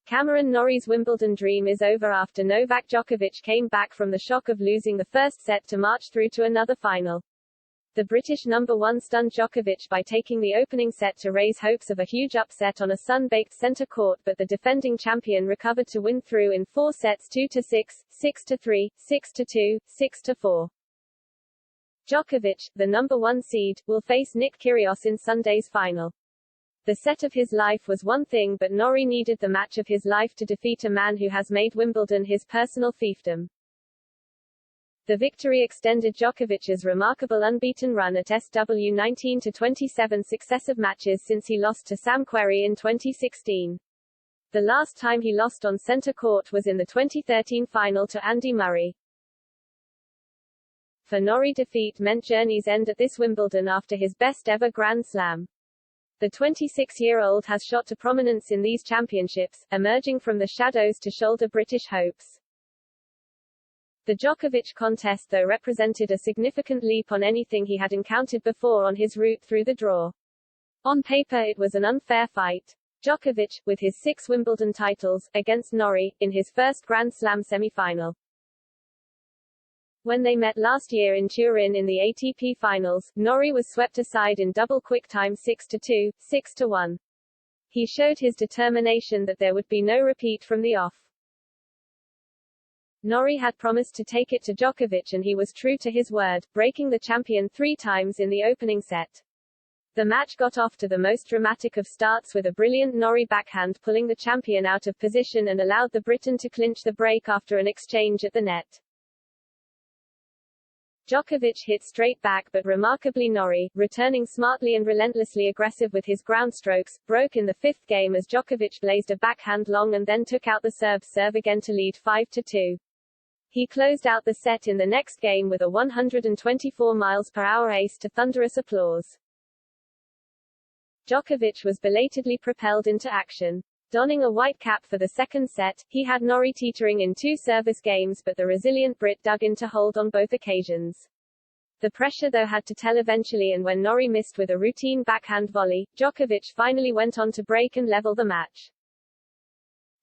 Cameron Norrie's Wimbledon dream is over after Novak Djokovic came back from the shock of losing the first set to march through to another final. The British number one stunned Djokovic by taking the opening set to raise hopes of a huge upset on a sun-baked centre court, but the defending champion recovered to win through in 4 sets 2-6, 6-3, 6-2, 6-4. Djokovic, the number one seed, will face Nick Kyrgios in Sunday's final. The set of his life was one thing, but Norrie needed the match of his life to defeat a man who has made Wimbledon his personal fiefdom. The victory extended Djokovic's remarkable unbeaten run at SW 19-27 successive matches since he lost to Sam Querrey in 2016. The last time he lost on centre court was in the 2013 final to Andy Murray. For Norrie, defeat meant journey's end at this Wimbledon after his best ever Grand Slam. The 26-year-old has shot to prominence in these championships, emerging from the shadows to shoulder British hopes. The Djokovic contest, though, represented a significant leap on anything he had encountered before on his route through the draw. On paper it was an unfair fight. Djokovic, with his 6 Wimbledon titles, against Norrie, in his first Grand Slam semi-final. When they met last year in Turin in the ATP Finals, Norrie was swept aside in double quick time 6-2, 6-1. He showed his determination that there would be no repeat from the off. Norrie had promised to take it to Djokovic and he was true to his word, breaking the champion 3 times in the opening set. The match got off to the most dramatic of starts with a brilliant Norrie backhand pulling the champion out of position and allowed the Briton to clinch the break after an exchange at the net. Djokovic hit straight back, but remarkably Norrie, returning smartly and relentlessly aggressive with his ground strokes, broke in the 5th game as Djokovic blazed a backhand long and then took out the serve again to lead 5-2. He closed out the set in the next game with a 124 mph ace to thunderous applause. Djokovic was belatedly propelled into action. Donning a white cap for the second set, he had Norrie teetering in 2 service games, but the resilient Brit dug into hold on both occasions. The pressure, though, had to tell eventually, and when Norrie missed with a routine backhand volley, Djokovic finally went on to break and level the match.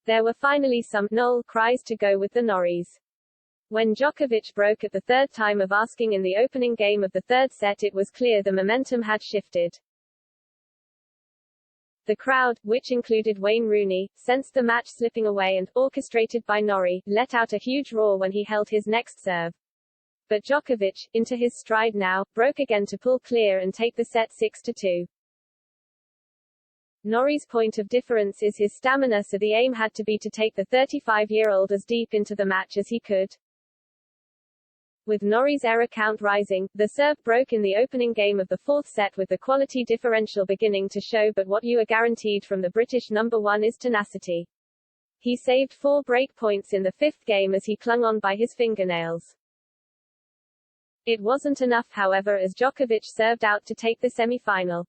There were finally some "Noel" cries to go with the Norries. When Djokovic broke at the 3rd time of asking in the opening game of the 3rd set, it was clear the momentum had shifted. The crowd, which included Wayne Rooney, sensed the match slipping away and, orchestrated by Norrie, let out a huge roar when he held his next serve. But Djokovic, into his stride now, broke again to pull clear and take the set 6-2. Norrie's point of difference is his stamina, so the aim had to be to take the 35-year-old as deep into the match as he could. With Norrie's error count rising, the serve broke in the opening game of the 4th set with the quality differential beginning to show, but what you are guaranteed from the British number one is tenacity. He saved 4 break points in the 5th game as he clung on by his fingernails. It wasn't enough, however, as Djokovic served out to take the semi-final.